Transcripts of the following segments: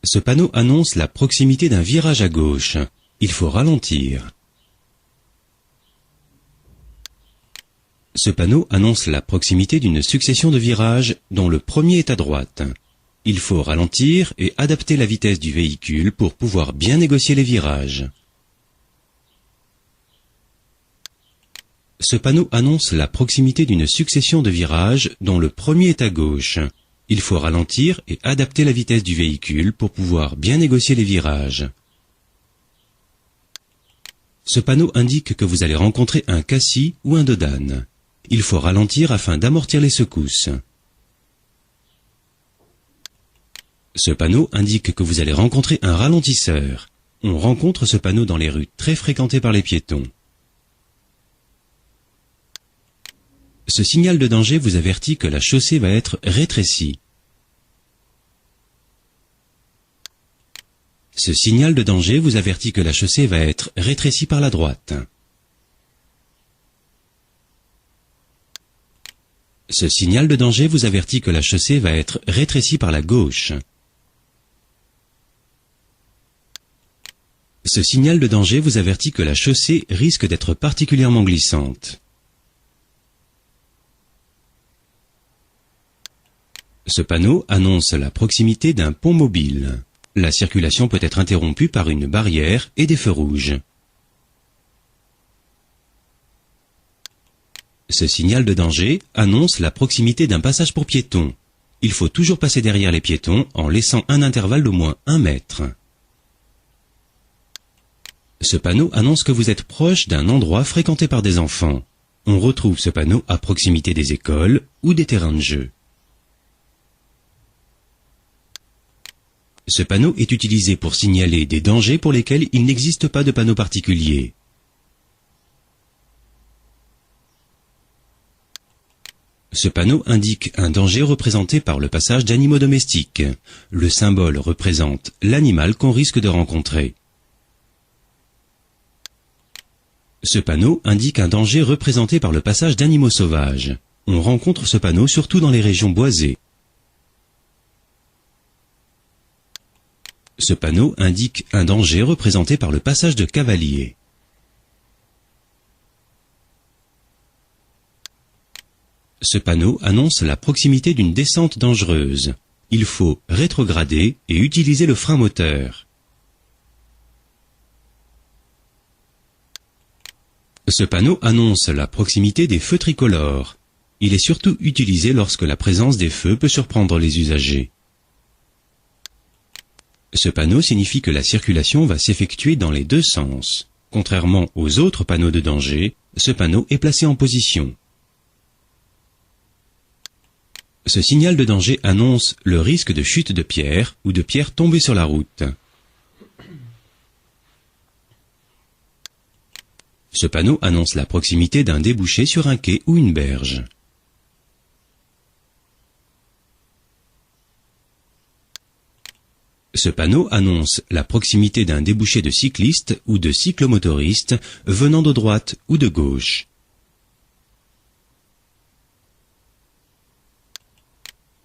Ce panneau annonce la proximité d'un virage à gauche. Il faut ralentir. Ce panneau annonce la proximité d'une succession de virages dont le premier est à droite. Il faut ralentir et adapter la vitesse du véhicule pour pouvoir bien négocier les virages. Ce panneau annonce la proximité d'une succession de virages dont le premier est à gauche. Il faut ralentir et adapter la vitesse du véhicule pour pouvoir bien négocier les virages. Ce panneau indique que vous allez rencontrer un cassis ou un dodane. Il faut ralentir afin d'amortir les secousses. Ce panneau indique que vous allez rencontrer un ralentisseur. On rencontre ce panneau dans les rues très fréquentées par les piétons. Ce signal de danger vous avertit que la chaussée va être rétrécie. Ce signal de danger vous avertit que la chaussée va être rétrécie par la droite. Ce signal de danger vous avertit que la chaussée va être rétrécie par la gauche. Ce signal de danger vous avertit que la chaussée risque d'être particulièrement glissante. Ce panneau annonce la proximité d'un pont mobile. La circulation peut être interrompue par une barrière et des feux rouges. Ce signal de danger annonce la proximité d'un passage pour piétons. Il faut toujours passer derrière les piétons en laissant un intervalle d'au moins 1 mètre. Ce panneau annonce que vous êtes proche d'un endroit fréquenté par des enfants. On retrouve ce panneau à proximité des écoles ou des terrains de jeu. Ce panneau est utilisé pour signaler des dangers pour lesquels il n'existe pas de panneau particulier. Ce panneau indique un danger représenté par le passage d'animaux domestiques. Le symbole représente l'animal qu'on risque de rencontrer. Ce panneau indique un danger représenté par le passage d'animaux sauvages. On rencontre ce panneau surtout dans les régions boisées. Ce panneau indique un danger représenté par le passage de cavaliers. Ce panneau annonce la proximité d'une descente dangereuse. Il faut rétrograder et utiliser le frein moteur. Ce panneau annonce la proximité des feux tricolores. Il est surtout utilisé lorsque la présence des feux peut surprendre les usagers. Ce panneau signifie que la circulation va s'effectuer dans les deux sens. Contrairement aux autres panneaux de danger, ce panneau est placé en position. Ce signal de danger annonce le risque de chute de pierres ou de pierres tombées sur la route. Ce panneau annonce la proximité d'un débouché sur un quai ou une berge. Ce panneau annonce la proximité d'un débouché de cyclistes ou de cyclomotoristes venant de droite ou de gauche.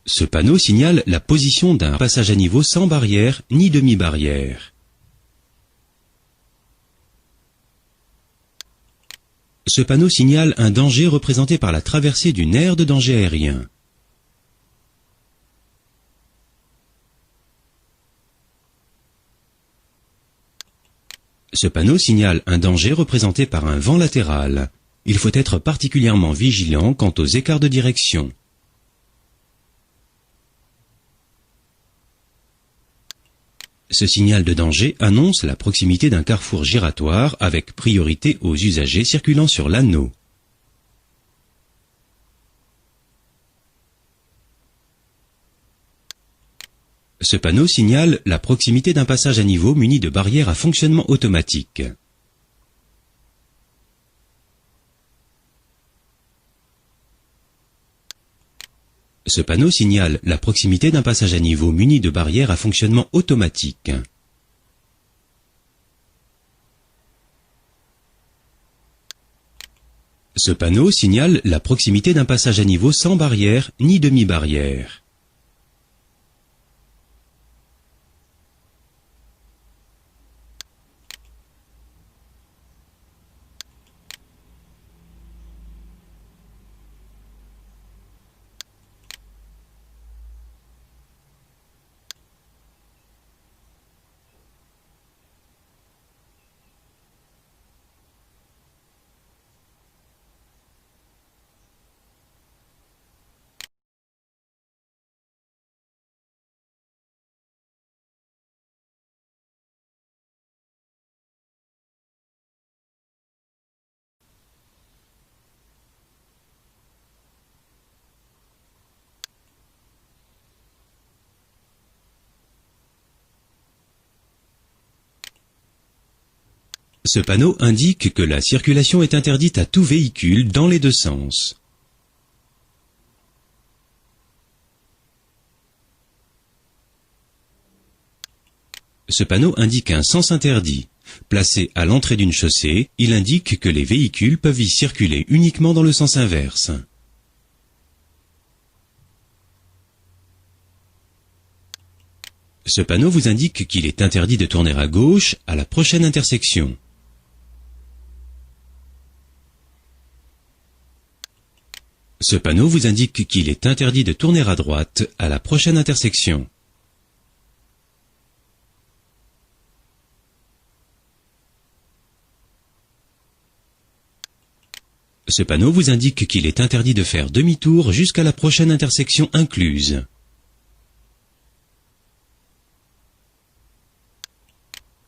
Ce panneau signale la position d'un passage à niveau sans barrière ni demi-barrière. Ce panneau signale un danger représenté par la traversée d'une aire de danger aérien. Ce panneau signale un danger représenté par un vent latéral. Il faut être particulièrement vigilant quant aux écarts de direction. Ce signal de danger annonce la proximité d'un carrefour giratoire avec priorité aux usagers circulant sur l'anneau. Ce panneau signale la proximité d'un passage à niveau muni de barrières à fonctionnement automatique. Ce panneau signale la proximité d'un passage à niveau muni de barrières à fonctionnement automatique. Ce panneau signale la proximité d'un passage à niveau sans barrière ni demi-barrière. Ce panneau indique que la circulation est interdite à tout véhicule dans les deux sens. Ce panneau indique un sens interdit. Placé à l'entrée d'une chaussée, il indique que les véhicules peuvent y circuler uniquement dans le sens inverse. Ce panneau vous indique qu'il est interdit de tourner à gauche à la prochaine intersection. Ce panneau vous indique qu'il est interdit de tourner à droite à la prochaine intersection. Ce panneau vous indique qu'il est interdit de faire demi-tour jusqu'à la prochaine intersection incluse.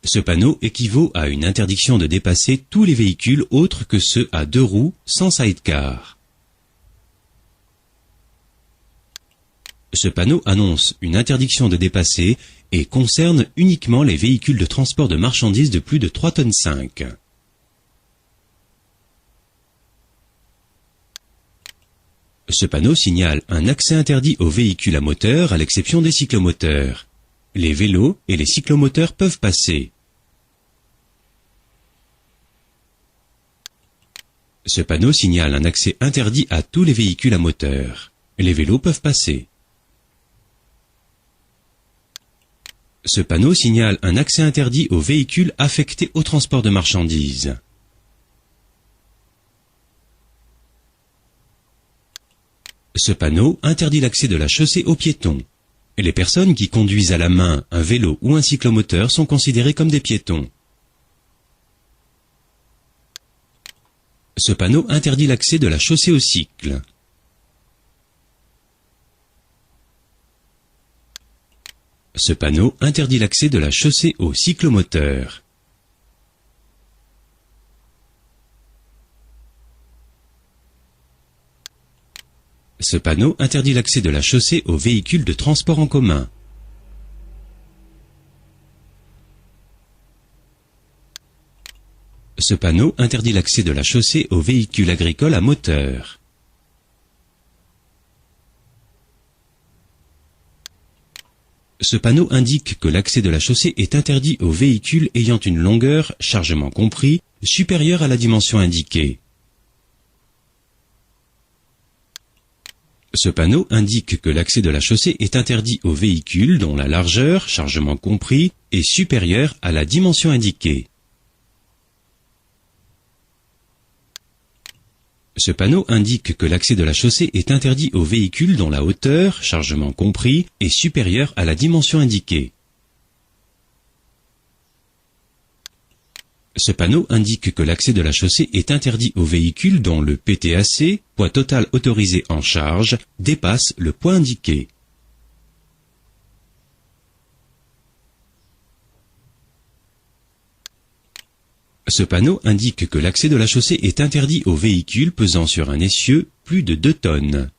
Ce panneau équivaut à une interdiction de dépasser tous les véhicules autres que ceux à deux roues sans sidecar. Ce panneau annonce une interdiction de dépasser et concerne uniquement les véhicules de transport de marchandises de plus de 3,5 tonnes. Ce panneau signale un accès interdit aux véhicules à moteur à l'exception des cyclomoteurs. Les vélos et les cyclomoteurs peuvent passer. Ce panneau signale un accès interdit à tous les véhicules à moteur. Les vélos peuvent passer. Ce panneau signale un accès interdit aux véhicules affectés au transport de marchandises. Ce panneau interdit l'accès de la chaussée aux piétons. Les personnes qui conduisent à la main un vélo ou un cyclomoteur sont considérées comme des piétons. Ce panneau interdit l'accès de la chaussée aux cycles. Ce panneau interdit l'accès de la chaussée aux cyclomoteurs. Ce panneau interdit l'accès de la chaussée aux véhicules de transport en commun. Ce panneau interdit l'accès de la chaussée aux véhicules agricoles à moteur. Ce panneau indique que l'accès de la chaussée est interdit aux véhicules ayant une longueur, chargement compris, supérieure à la dimension indiquée. Ce panneau indique que l'accès de la chaussée est interdit aux véhicules dont la largeur, chargement compris, est supérieure à la dimension indiquée. Ce panneau indique que l'accès de la chaussée est interdit aux véhicules dont la hauteur, chargement compris, est supérieure à la dimension indiquée. Ce panneau indique que l'accès de la chaussée est interdit aux véhicules dont le PTAC, poids total autorisé en charge, dépasse le poids indiqué. Ce panneau indique que l'accès de la chaussée est interdit aux véhicules pesant sur un essieu plus de 2 tonnes.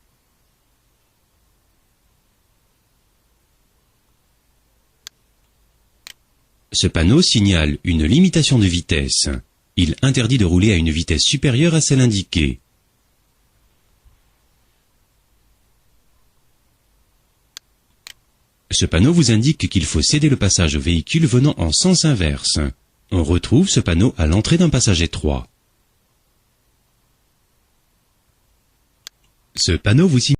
Ce panneau signale une limitation de vitesse. Il interdit de rouler à une vitesse supérieure à celle indiquée. Ce panneau vous indique qu'il faut céder le passage aux véhicules venant en sens inverse. On retrouve ce panneau à l'entrée d'un passage étroit. Ce panneau vous signale